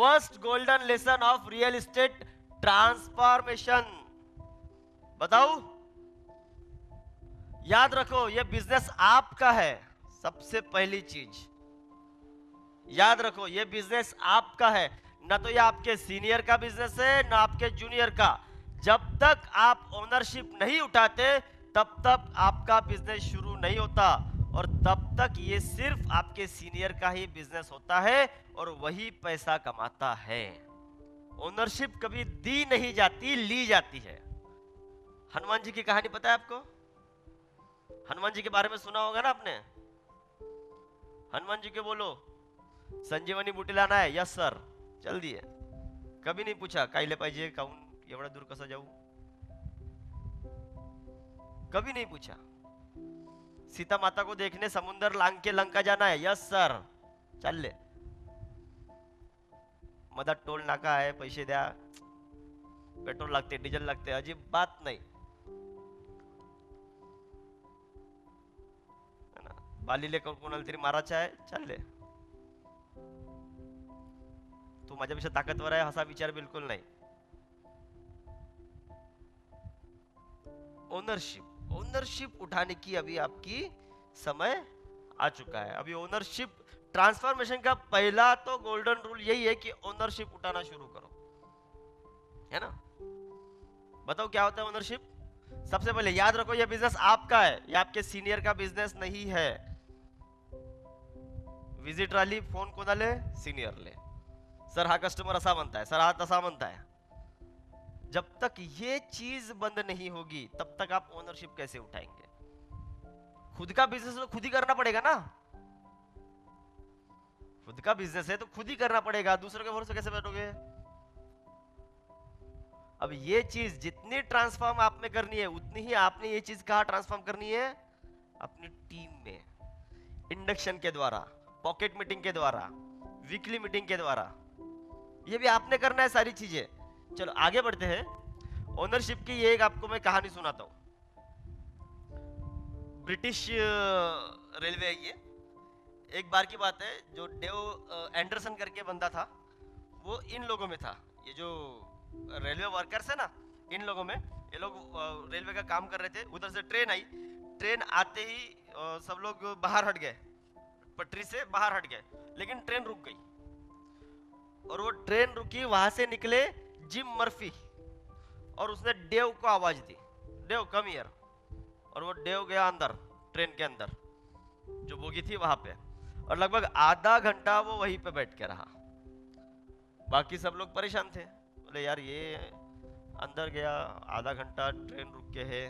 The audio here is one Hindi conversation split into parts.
First golden lesson of real estate transformation? बताओ। याद रखो, ये बिजनेस आपका है। सबसे पहली चीज याद रखो, ये बिजनेस आपका है, ना तो ये आपके सीनियर का बिजनेस है ना आपके जूनियर का। जब तक आप ओनरशिप नहीं उठाते तब तक आपका बिजनेस शुरू नहीं होता, और तब तक ये सिर्फ आपके सीनियर का ही बिजनेस होता है और वही पैसा कमाता है। ओनरशिप कभी दी नहीं जाती, ली जाती है। हनुमान जी की कहानी पता है आपको? हनुमान जी के बारे में सुना होगा ना आपने। हनुमान जी के बोलो, संजीवनी बुटी लाना है? यस सर, चल दिए। कभी नहीं पूछा कायले पाहिजे, काहून एवढा दूर कसा जाऊ, कभी नहीं पूछा। सीता माता को देखने समुद्र लांग के लंका जाना है? यस सर, चालले। मधात टोल नाका आहे, पैसे द्या, पेट्रोल लागते, डिझेल लागते, अजिबात नाही। बालीले कोणाला तरी मारायचं आहे, चालले। तू माझ्यापेक्षा ताकदवर आहे असा विचार बिलकुल नाही। ओनरशिप, ओनरशिप उठाने की अभी आपकी समय आ चुका है। अभी ओनरशिप ट्रांसफॉर्मेशन का पहला तो गोल्डन रूल यही है कि ओनरशिप उठाना शुरू करो, है ना। बताओ क्या होता है ओनरशिप? सबसे पहले याद रखो, यह बिजनेस आपका है, यह आपके सीनियर का बिजनेस नहीं है। विजिट आली, फोन कोणाले? सीनियरले। सर हा कस्टमर असा म्हणताय, सर हा तसा म्हणताय। जब तक ये चीज बंद नहीं होगी तब तक आप ओनरशिप कैसे उठाएंगे? खुद का बिजनेस तो खुद ही करना पड़ेगा ना। खुद का बिजनेस है तो खुद ही करना पड़ेगा, दूसरों के भरोसे कैसे बैठोगे? अब ये चीज जितनी ट्रांसफॉर्म आप में करनी है उतनी ही आपने ये चीज कहाँ ट्रांसफॉर्म करनी है? अपनी टीम में। इंडक्शन के द्वारा, पॉकेट मीटिंग के द्वारा, वीकली मीटिंग के द्वारा, ये भी आपने करना है सारी चीजें। चलो आगे बढ़ते हैं। ओनरशिप की ये एक आपको मैं कहानी सुनाता हूं। ब्रिटिश रेलवे है ये। एक बार की बात है, जो डेव एंडरसन करके बंदा था, वो इन लोगों में था। ये जो रेलवे वर्कर्स है ना, इन लोगों में, ये लोग रेलवे का काम कर रहे थे। उधर से ट्रेन आई, ट्रेन आते ही सब लोग बाहर हट गए, पटरी से बाहर हट गए, लेकिन ट्रेन रुक गई। और वो ट्रेन रुकी, वहां से निकले जिम मर्फी, और उसने डेव को आवाज दी, डेव कम हियर। और वो डेव गया अंदर, ट्रेन के अंदर जो बोगी थी वहां पे, और लगभग आधा घंटा वो वहीं पे बैठ के रहा। बाकी सब लोग परेशान थे, बोले यार ये अंदर गया, आधा घंटा ट्रेन रुक के है,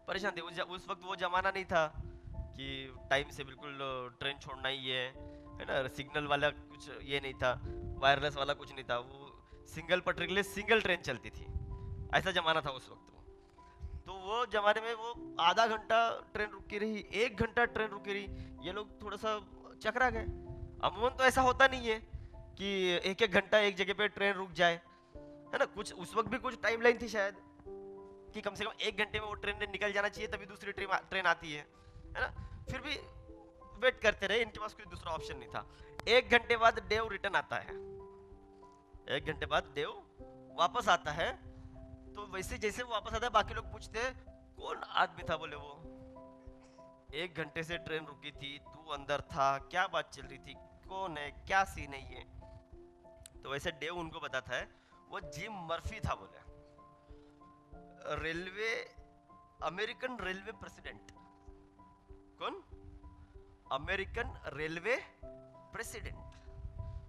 परेशान थे। उस वक्त वो जमाना नहीं था कि टाइम से बिल्कुल ट्रेन छोड़ना ही है ना। सिग्नल वाला कुछ ये नहीं था, वायरलेस वाला कुछ नहीं था। वो सिंगल पटरी के लिए सिंगल ट्रेन चलती थी, ऐसा जमाना था उस वक्त। तो वो जमाने में वो आधा घंटा ट्रेन रुकी रही, 1 घंटा ट्रेन रुकी रही। ये लोग थोड़ा सा चकरा गए। अमूमन तो ऐसा होता नहीं है कि 1-1 घंटा एक जगह पे ट्रेन रुक जाए, है ना। कुछ उस वक्त भी कुछ टाइम लाइन थी शायद, कि कम से कम 1 घंटे में वो ट्रेन निकल जाना चाहिए, तभी दूसरी ट्रेन आती है ना। फिर भी वेट करते रहे, इनके पास कोई दूसरा ऑप्शन नहीं था। 1 घंटे बाद डेव रिटर्न आता है, 1 घंटे बाद डेव वापस आता है। तो वैसे जैसे वो वापस आता है, बाकी लोग पूछते हैं कौन आदमी था? बोले वो 1 घंटे से ट्रेन रुकी थी, तू अंदर था, क्या बात चल रही थी, कौन है, क्या सीन है ये? तो वैसे डेव उनको बताता है वो जिम मर्फी था। बोले रेलवे, अमेरिकन रेलवे प्रेसिडेंट। कौन? American railway president.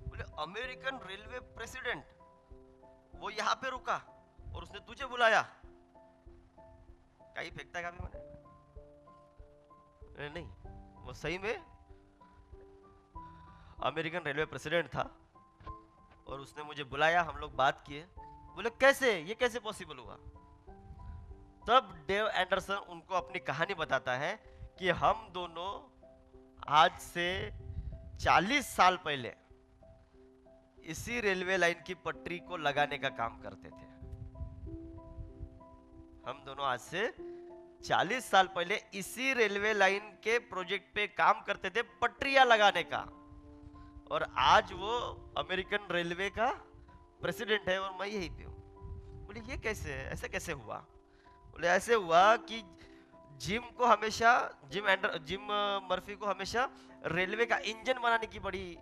बोले अमेरिकन रेलवे प्रेसिडेंट, वो यहां पे रुका और उसने तुझे बुलाया? काही फेंकता का भी मैंने? नहीं, वो सही में अमेरिकन रेलवे प्रेसिडेंट था और उसने मुझे बुलाया, हम लोग बात किए। बोले कैसे, ये कैसे पॉसिबल हुआ? तब डेव एंडरसन उनको अपनी कहानी बताता है कि हम दोनों आज से 40 साल पहले इसी रेलवे लाइन की पटरी को लगाने का काम करते थे। हम दोनों आज से 40 साल पहले इसी रेलवे लाइन के प्रोजेक्ट पे काम करते थे, पटरियां लगाने का। और आज वो अमेरिकन रेलवे का प्रेसिडेंट है और मैं यहीं पे हूँ। बोले ये कैसे है, ऐसे कैसे हुआ? बोले ऐसे हुआ कि जिम मर्फी को हमेशा रेलवे का इंजन बनाने की बड़ी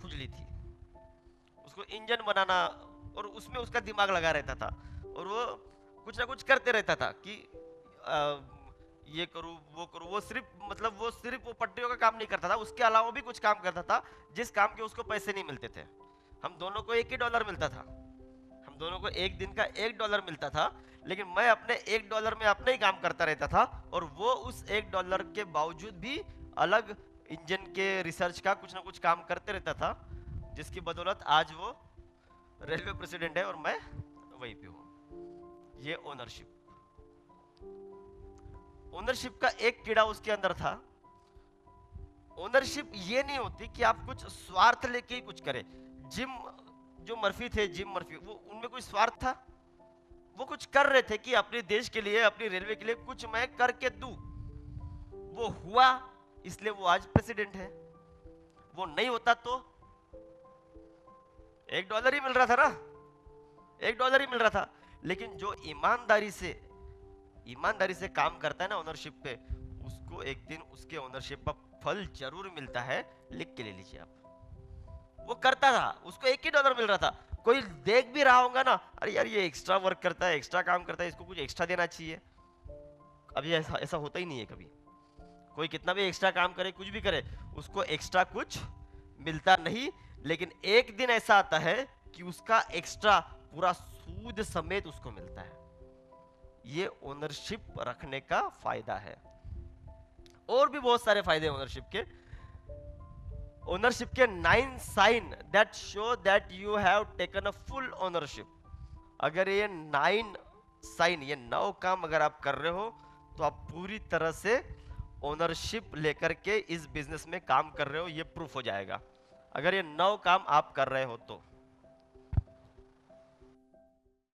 खुजली थी। उसको इंजन बनाना, और उसमें उसका दिमाग लगा रहता था, और वो कुछ ना कुछ करते रहता था कि ये करूँ वो करूँ। वो सिर्फ वो पटरियों का काम नहीं करता था, उसके अलावा भी कुछ काम करता था जिस काम के उसको पैसे नहीं मिलते थे। हम दोनों को $1 ही मिलता था, हम दोनों को एक दिन का $1 मिलता था, लेकिन मैं अपने $1 में अपने ही काम करता रहता था, और वो उस $1 के बावजूद भी अलग इंजन के रिसर्च का कुछ ना कुछ काम करते रहता था, जिसकी बदौलत आज वो रेलवे प्रेसिडेंट है और मैं वहीं पे हूँ। ये ओनरशिप, ओनरशिप का एक कीड़ा उसके अंदर था। ओनरशिप ये नहीं होती कि आप कुछ स्वार्थ लेके ही कुछ करें। जिम जो मर्फी थे, जिम मर्फी, वो उनमें कोई स्वार्थ था? वो कुछ कर रहे थे कि अपने देश के लिए, अपनी रेलवे के लिए कुछ मैं करके दूं। वो हुआ, इसलिए वो आज प्रेसिडेंट है। वो नहीं होता तो $1 ही मिल रहा था ना, $1 ही मिल रहा था। लेकिन जो ईमानदारी से काम करता है ना ओनरशिप पे, उसको एक दिन उसके ओनरशिप का फल जरूर मिलता है। लिख के ले लीजिए आप। वो करता था, उसको $1 मिल रहा था। कोई देख भी रहा होगा ना, अरे यार ये एक्स्ट्रा वर्क करता है, एक्स्ट्रा काम करता है, इसको कुछ एक्स्ट्रा देना चाहिए। अभी ऐसा होता ही नहीं है कभी। कोई कितना भी एक्स्ट्रा काम करे, कुछ भी करे, उसको एक्स्ट्रा कुछ मिलता नहीं। लेकिन एक दिन ऐसा आता है कि उसका एक्स्ट्रा पूरा सूद समेत उसको मिलता है। ये ओनरशिप रखने का फायदा है। और भी बहुत सारे फायदे ओनरशिप के। ओनरशिप के 9 sign that show that you have taken a full ownership. अगर ये 9 साइन, ये 9 काम अगर आप कर रहे हो, तो आप पूरी तरह से ओनरशिप लेकर के इस बिजनेस में काम कर रहे हो, ये प्रूफ हो जाएगा। अगर ये 9 काम आप कर रहे हो तो